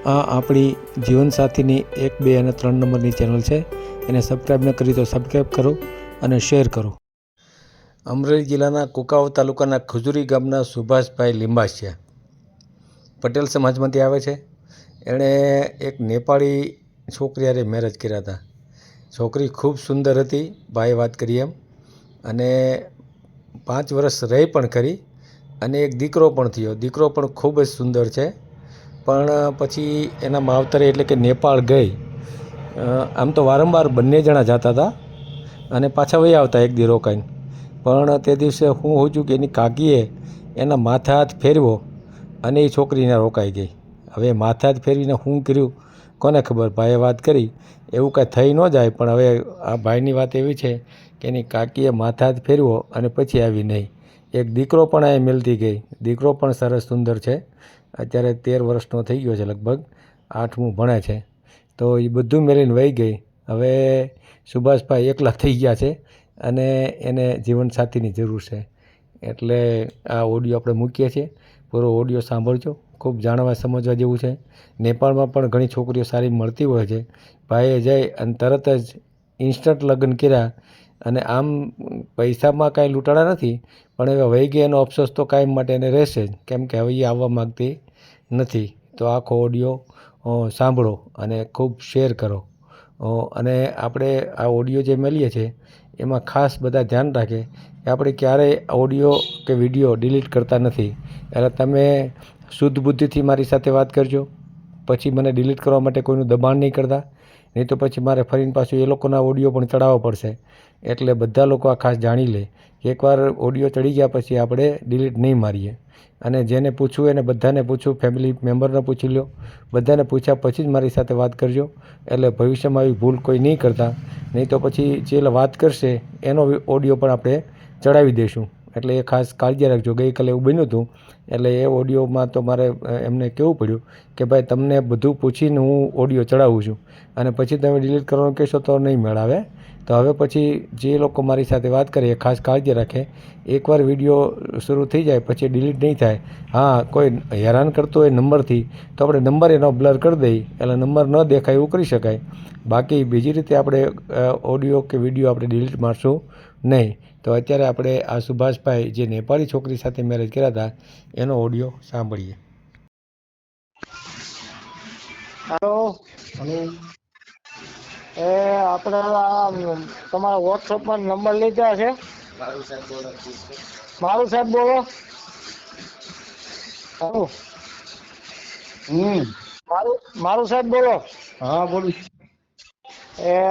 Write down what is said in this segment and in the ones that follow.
આ આપણી જીવનસાથીની 1, 2 અને 3 નંબરની ચેનલ છે. એને સબસ્ક્રાઈબ ન કરી તો સબસ્ક્રાઈબ કરો અને શેર કરો. અમરેલી જિલ્લાના કુકાવ તાલુકાના ખજૂરી ગામના સુભાષભાઈ લિંબાસિયા પટેલ સમાજમાંથી આવે છે. એણે એક નેપાળી છોકરી હારે મેરેજ કર્યા હતા. છોકરી ખૂબ સુંદર હતી, ભાઈએ વાત કરી એમ, અને 5 વર્ષ રહી પણ કરી અને એક દીકરો પણ થયો. દીકરો પણ ખૂબ જ સુંદર છે. પણ પછી એના માવતરે એટલે કે નેપાળ ગઈ. આમ તો વારંવાર બંને જણા જતા હતા અને પાછા વહી આવતા એક દી રોકાઈને. પણ તે દિવસે હું છું કે એની કાકીએ એના માથે હાથ ફેરવો અને એ છોકરીને રોકાઈ ગઈ. હવે માથે હાથ ફેરવીને શું કર્યું કોને ખબર. ભાઈએ વાત કરી એવું કાંઈ થઈ ન જાય, પણ હવે આ ભાઈની વાત એવી છે કે એની કાકીએ માથે હાથ ફેરવો અને પછી આવી નહીં. એક દીકરો પણ અહીં મિલતી ગઈ. દીકરો પણ સરસ સુંદર છે. અત્યારે 13 વર્ષનો થઈ ગયો છે, લગભગ 8મું ભણે છે. તો એ બધું મેળીને વહી ગઈ. હવે સુભાષભાઈ એકલા થઈ ગયા છે અને એને જીવનસાથીની જરૂર છે. એટલે આ ઓડિયો આપણે મૂકીએ છીએ. પૂરો ઓડિયો સાંભળજો, ખૂબ જાણવા સમજવા જેવું છે. નેપાળમાં પણ ઘણી છોકરીઓ સારી મળતી હોય છે. ભાઈએ જઈ અને તરત જ ઇન્સ્ટન્ટ લગ્ન કર્યા અને આમ પૈસામાં કાંઈ લૂંટાડા નથી, પણ હવે વહી ગયા એનો અફસોસ તો કાયમ માટે એને રહેશે જ, કેમ કે હવે એ આવવા માગતી નથી. તો આખો ઓડિયો સાંભળો અને ખૂબ શેર કરો. અને આપણે આ ઓડિયો જે મળીએ છીએ એમાં ખાસ બધા ધ્યાન રાખે કે આપણે ક્યારેય ઓડિયો કે વિડીયો ડિલીટ કરતા નથી. એટલે તમે શુદ્ધ બુદ્ધિથી મારી સાથે વાત કરજો. પછી મને ડિલીટ કરવા માટે કોઈનું દબાણ નહીં કરતા, નહીં તો પછી મારે ફરીને પાછું એ લોકોના ઓડિયો પણ ચડાવવો પડશે. એટલે બધા લોકો આ ખાસ જાણી લે કે એકવાર ઓડિયો ચડી ગયા પછી આપણે ડિલીટ નહીં મારીએ. અને જેને પૂછવું એને બધાને પૂછવું, ફેમિલી મેમ્બરને પૂછી લો. બધાને પૂછ્યા પછી જ મારી સાથે વાત કરજો. એટલે ભવિષ્યમાં આવી ભૂલ કોઈ નહીં કરતા, નહીં તો પછી જે વાત કરશે એનો ઓડિયો પણ આપણે ચડાવી દઈશું. એટલે એ ખાસ કાળજી રાખજો. ગઈકાલે એવું બન્યું હતું, એટલે એ ઓડિયોમાં તો મારે એમને કહેવું પડ્યું કે ભાઈ તમને બધું પૂછીને હું ઓડિયો ચડાવું છું અને પછી તમે ડિલીટ કરવાનું કહેશો તો નહીં મેળ આવે. તો હવે પછી જે લોકો મારી સાથે વાત કરે એ ખાસ કાળજી રાખે. એકવાર વિડીયો શરૂ થઈ જાય પછી ડિલીટ નહીં થાય. હા, કોઈ હેરાન કરતો હોય નંબરથી તો આપણે નંબર એનો બ્લર કરી દઈએ, એટલે નંબર ન દેખાય એવું કરી શકાય. બાકી બીજી રીતે આપણે ઓડિયો કે વિડીયો આપણે ડિલીટ મારશું નહીં. તો અત્યારે આપણે આ સુભાષભાઈ જે નેપાળી છોકરી સાથે મેરેજ કર્યા હતા એનો ઓડિયો સાંભળીએ. હેલો. આપણે તમારા વોટ્સઅપમાં નંબર લીધા છે. મારું સાહેબ બોલો. હેલો. મારું સાહેબ બોલો. હા બોલું.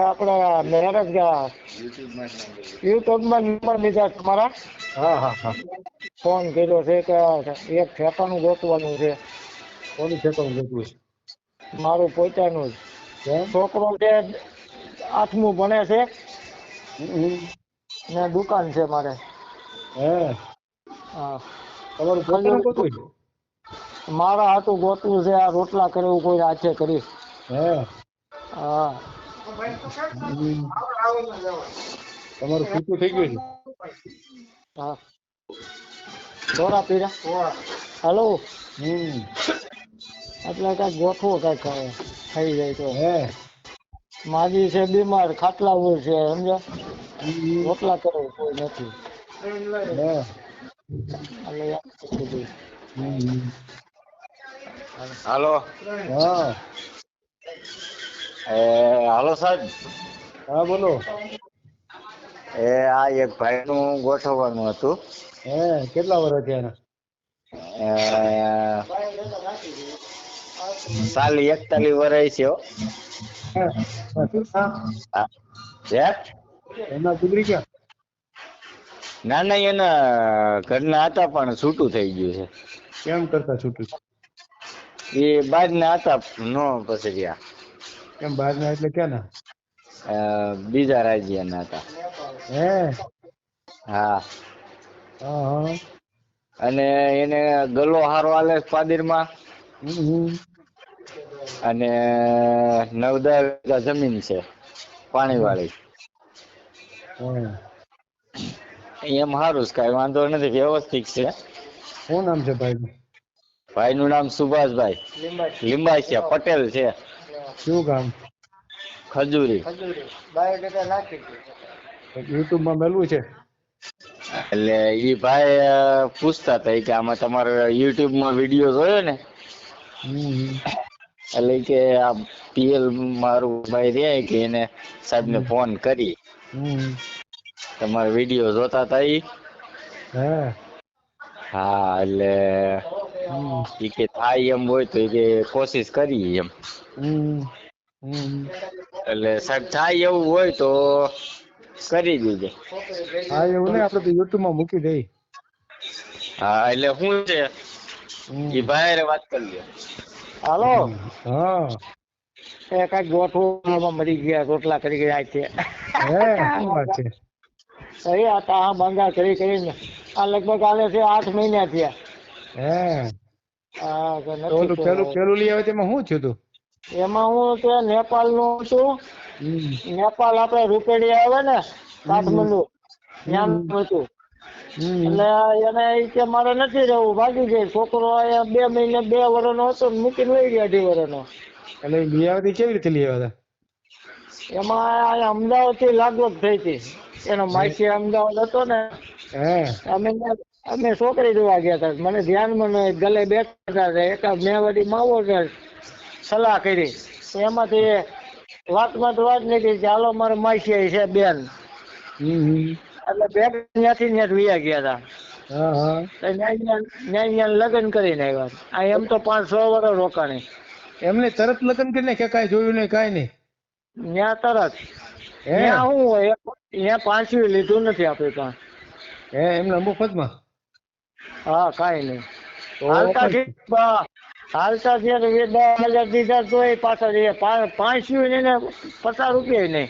આપણે મેરેજ યુટ્યુબમાં નંબર લીધા તમારા. હા. ફોન કર્યો છે કે એક ઠેકાણું ગોતવાનું છે. કોનું ઠેકાણું ગોતવું છે? મારું પોતાનું જ છોકરો છે, 8મું ભણે છે ને દુકાન છે મારે. હા. તમારું પોતાનું ગોતવું છે? મારા હાટું ગોતવું છે. આ રોટલા કરે એવું કોઈ હાથે કરી. હા. તમારું પૂછું થઈ ગયું છે? હા. દોરા પીરા. હેલો. એટલે કઈક ગોઠવો કઈક થઈ જાય તો. માજી છે બીમાર, ખાટલા ઉપર છે, સમજ્યા? રોટલા કરે કોઈ નથી. હાલો. હા. હાલો સાહેબ. હા બોલો. આ એક ભાઈ નું ગોઠવવાનું હતું. કેટલા વર્ષ થયા? સાલી 41 વર્ષ છે. એના દીકરી ક્યાં? ના એના ઘરના હતા પણ છૂટું થઈ ગયું છે. કેમ કરતા છૂટું? એ બાર ના હતા, નો પછી રહ્યા. કેમ બહાર ના એટલે ક્યાં ના? બીજા રાજ્યના હતા. હા. અને એને ગલ્લો હારો હાલે પાદરમાં. અને 9-10 વીઘા જમીન છે પાણી વાળી. એમ હારું જ, કઈ વાંધો નથી, વ્યવસ્થિત છે. શું નામ છે ભાઈ? ભાઈ નું નામ સુભાષભાઈ લીંબાસિયા પટેલ છે, શું કામ? ખજૂરી. બાયોડેટા નાખી યુટ્યુબ માં મેલવું છે? એટલે ઈ ભાઈ પૂછતા હતા ઈ કે આમાં તમારો યુટ્યુબ માં વિડીયો જોયો ને, એટલે ઈ કે આ પીએલ મારું ભાઈ રહ્યા કે એને સાહેબ ને ફોન કરી તમારો વિડીયો જોતા હતા ઈ. હે હા એટલે ઈ કે થાય એમ હોય તો ઈ કે કોશિશ કરી એમ. એટલે સાહેબ થાય એવું હોય તો કરી દીધે. હા એવું નહીં, આપણે તો યુટ્યુબ માં મૂકી દઈ. હા એટલે શું છે ઈ ભાઈ હારે વાત કરી લ્યો. હાલો હા એ કઈક ગોઠવામાં મરી ગયા, રોટલા કરી ગયા છે. હે શું વાત છે? અરે આ તા બંગા કરીને આ લગભગ આલે છે 8 મહિના થયા. હે હા તો તો નથી ઓલું પેલું લઈ આવે તેમાં શું થયું તું? એમાં હું તે નેપાળ નું હતું. નેપાળ આપણે રૂપેડી આવે ને કાઠમંડુ ત્યાં હતું. એટલે એને ઈ કે મારે નથી રહેવું, ભાગી જાય. છોકરો અહીંયા 2 મહિને 2 વર્ષનો હતો ને મૂકીને લઈ ગયા 2.5 વર્ષનો. એટલે લઈ આવે કેવી રીતે લઈ આવ્યા એમાં અમદાવાદ થી લાગવગ થઈ હતી. એનો માસી અમદાવાદ હતો ને, હતા? અમે છોકરી જોવા ગયા હતા. મને ધ્યાનમાં નહીં, ગલે બેઠા હતા. એક મેવાડી માવો છે, સલાહ કરી. એમાંથી વાતમાં તો વાત નીકળી કે હાલો મારે માસી છે બેન. એટલે બેન ત્યાંથી ત્યાં વિયા ગયા હતા. ત્યાં લગ્ન કરીને આવ્યા. આ એમ તો 5-6 વર્ષ રોકાણી. એમને તરત લગ્ન કરીને કે કાંઈ જોયું નહીં કાંઈ નહીં? ત્યાં તરત ત્યાં શું હોય, ત્યાં પાંચવી લીધું નથી આપણી પાસે. હે એમના મફતમાં? હા કાંઈ નહીં. હાલતા ત્યારે 10,000 દીધા તો એ પાછા 5 ને 50 રૂપિયા નહીં.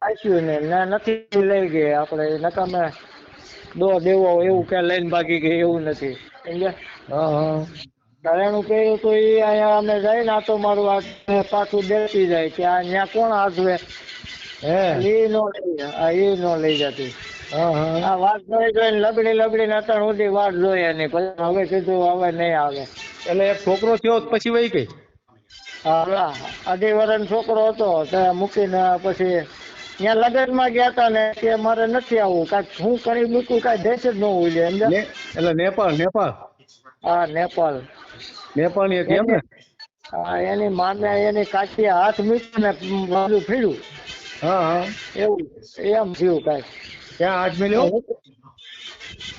પાંચ્યું ને નથી લઈ ગઈ. આપણે નકામે દેવો એવું કે લઈને ભાગી ગઈ એવું નથી. ઘરેણું કર્યું તો એ અહીંયા અમે જાય ને, આ તો મારું આ પાછું બેસી જાય કે આ ત્યાં કોણ હાથવે એ નો લઈ જતી. આ વાત જોઈને લબડી અત્યાર સુધી વાત જોઈએ નહીં. પછી હવે કીધું હવે નહીં આવે. એટલે એક છોકરો થયો પછી વહી ગઈ? હા 2.5 વર્ષનો છોકરો હતો ત્યાં મૂકીને પછી ત્યાં લગ્નમાં ગયા હતા ને કે મારે નથી આવવું. કાંઈક હું કરી મૂકું, કાંઈ દેશ જ ન હોય. એટલે નેપાળ હા નેપાળ ની હતી એમ ને? હા એની માને એની કાચી હાથ મૂકીને બાજુ ફીર્યું. એવું એમ થયું કાંઈક. ક્યાં હાથ મેલ્યો?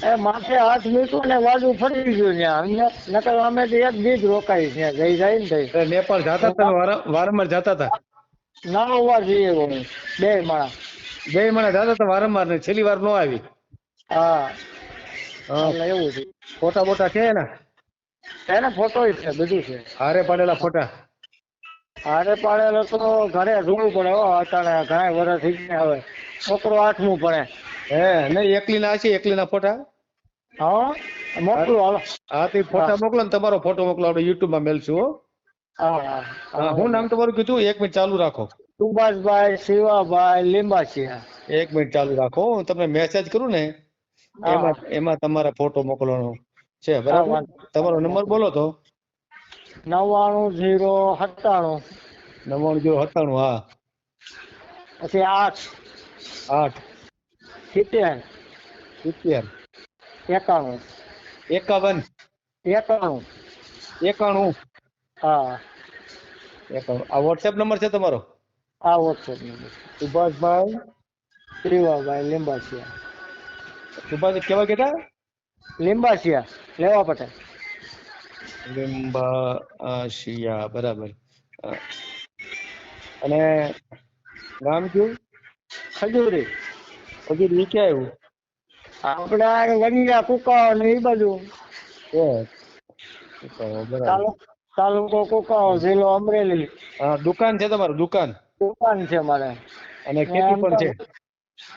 એ માથે હાથ મૂક્યો ને બાજુ ફરી ગયું ત્યાં. નકર અમે તો એક દી જ રોકાઈ ત્યાં જઈ જાય ને થઈ. નેપાળ જતા હતા? વારંવાર જતા હતા? 9 વાર જઈએ 2 માળા. 2 માળા જતા હતા વારંવાર ને છેલ્લી વાર નો આવી? હા એટલે એવું છે. ફોટા બોટા છે એના? એને ફોટો છે, બધું છે. હારે પાડેલા ફોટા? હારે પાડેલો તો ઘરે જોવું પડે. અત્યારે ઘણા વર્ષ થઈ ગયા. હવે છોકરો 8મું ભણે. હે નહીં એકલીના છે? એકલીના ફોટા? હા મોકલું હાલો. હા તે ફોટા મોકલો ને, તમારો ફોટો મોકલો, આપણે યુટ્યુબ માં મેલશું. હો હા હું નામ તમારું કીધું? 1 મિનિટ ચાલુ રાખો. સુભાષભાઈ શિવાભાઈ લીંબાસિયા. 1 મિનિટ ચાલુ રાખો. હું તમને મેસેજ કરું ને એમાં તમારા ફોટો મોકલવાનો છે, બરાબર? તમારો નંબર બોલો તો. 99-097. 99-097. હા પછી 8 70 70 51 51 91. હા 51. આ વોટ્સએપ નંબર છે તમારો? આ વોટ્સએપ નંબર. સુભાષભાઈ શિવાભાઈ લીંબાસિયા. સુભાષ કેવા કહેતા? લીંબાસિયા લેવા પટેલ. લીંબાસિયા બરાબર. અને નામ કયું? ખજૂરી. હજુ ઈ ક્યાં આવ્યું? આપણે વડિયા કુકાવા ને એ બાજુ. બરાબર. તાલુકો કુકાવા, જિલ્લો અમરેલી. હા દુકાન છે તમારું? દુકાન છે મારે. અને ખેતી પણ છે?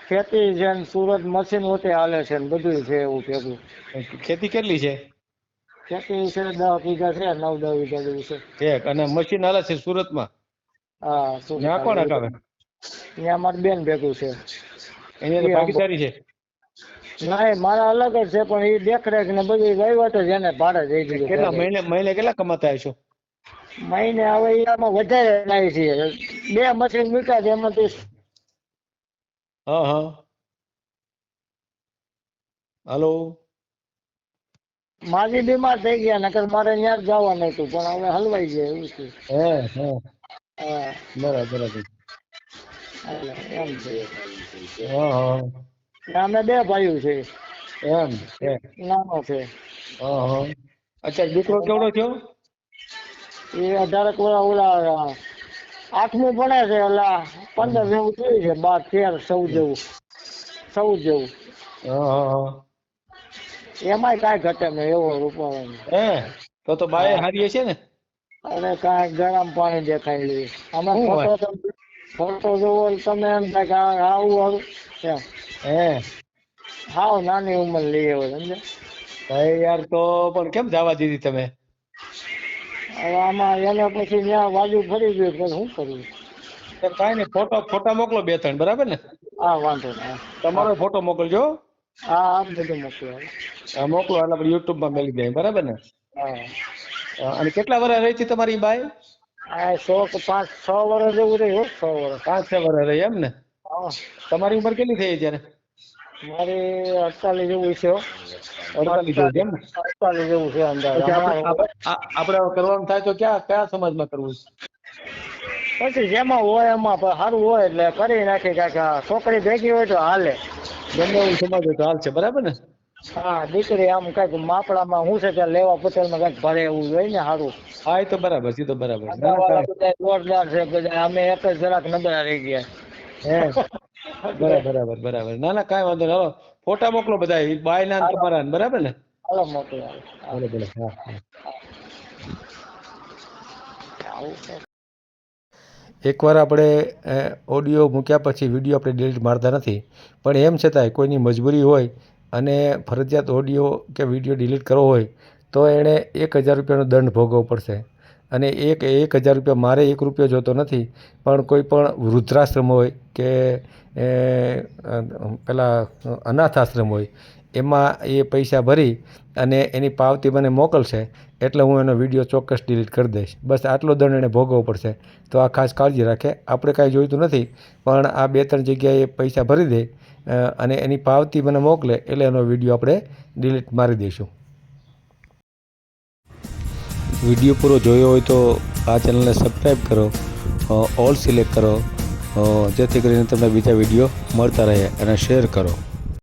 ખેતી છે ને સુરત મશીન હોતે હાલે છે ને બધું છે એવું ભેગું. ખેતી કેટલી છે? ખેતી છે 10 વીઘા છે, 9-10 વીઘા જેવું છે. અને મશીન હાલે છે સુરતમાં? હા ત્યાં કોણ હકાવે? ત્યાં મારી બેન ભેગું છે. એની ભાગીદારી છે? ના મારા અલગ જ છે પણ એ દેખરેખ ને બધી વહીવટ જ એને ભાડે દઈ દીધું. કેટલા મહિને કેટલા કમાતા હશો? મહિને હવે એમાં વધારે લાવી છે. 2 મશીન મૂક્યા છે એમાંથી. હા હા હાલો. માજી બીમાર થઈ ગયા નકર મારે ત્યાં જ જવાનું હતું પણ હવે હલવાઈ ગયા એવું છે. હે હા બરાબર. એટલે એમ છે. હા હા અમે 2 ભાઈઓ છે. એમ છે. નાનો છે હા હા અત્યારે દીકરો કેવડો થયો? એ 18 ઓલા 8મું ભણે છે. ઓલા 15 જેવું થયું છે. 12 13 14 જેવું. હા એમાંય કાંઈ ઘટે નહીં એવો રૂપાળો. હે તો બાય હારી હશે ને? અરે કાંઈ ગરમ પાણી દેખાય છે. આમાં શું વાત? ફોટો જોવો તમે એમ થાય કે આવું એમ. હે હાવ નાની ઉંમર લઈ આવ્યો સમજ્યા. ભાઈ યાર તો પણ કેમ જવા દીધી તમે? હવે આમાં એને પછી ત્યાં બાજુ ફરી ગયું પણ શું કરવું. તો કાંઈ નહીં, ફોટા મોકલો 2-3 બરાબર ને? હા વાંધો નહીં. તમારો ફોટો મોકલજો. હા બધું મોકલો. હા મોકલો એટલે આપણે YouTube માં મેલી દઈએ બરાબર ને? હા અને કેટલા વર્ષ રહી હતી તમારી બાઈ? આ 5-6 વર્ષ જેવું રહ્યું. 6 વર્ષ. 5-6 વર્ષ રહી એમ ને? હા તમારી ઉંમર કેટલી થઈ અત્યારે? મારી 48 જેવું છે. 48 જેવું છે એમ ને? 48 જેવું છે અંદાજ. પછી આપણે કરવાનું થાય તો કયા સમાજમાં કરવું છે? પછી જેમાં હોય એમાં સારું હોય એટલે કરી નાખી કાંઈક. છોકરી ભેગી હોય તો હાલે. ગમે એવું સમાજ હોય તો હાલશે બરાબર ને? હા દીકરી આમ કઈક માપડામાં શું છે ત્યાં લેવા પટેલમાં કઈક ભરે એવું હોય ને સારું. હા એ તો બરાબર છે, બધા જોરદાર છે બધા. અમે એક જ જરાક નબળા રહી ગયા. હે બરાબર. ના કાંઈ વાંધો નહીં. હાલો ફોટા મોકલો બધા બાય ના તમારા બરાબર ને? હાલો મોકલો. ભલે હા. એકવાર આપણે ઓડિયો મૂક્યા પછી વિડીયો આપણે ડિલીટ મારતા નથી, પણ એમ છતાંય કોઈની મજબૂરી હોય અને ફરજિયાત ઓડિયો કે વિડીયો ડિલીટ કરવો હોય તો એણે 1000 રૂપિયાનો દંડ ભોગવવો પડશે. અને 1000 રૂપિયા મારે 1 રૂપિયો જોતો નથી, પણ કોઈ પણ વૃદ્ધાશ્રમ હોય કે પેલા અનાથ આશ્રમ હોય એમાં એ પૈસા ભરી અને એની પાવતી મને મોકલશે એટલે હું એનો વિડીયો ચોક્કસ ડિલીટ કરી દઈશ. બસ આટલો દંડ એને ભોગવવો પડશે. તો આ ખાસ કાળજી રાખે. આપણે કાંઈ જોઈતું નથી, પણ આ 2-3 જગ્યાએ પૈસા ભરી દે અને એની પાવતી મને મોકલે એટલે એનો વિડીયો આપણે ડિલીટ મારી દઈશું. વિડીયો પૂરો જોયો હોય તો આ ચેનલને સબસ્ક્રાઈબ કરો, ઓલ સિલેક્ટ કરો, જેથી કરીને તમને બીજા વિડીયો મળતા રહે અને શેર કરો.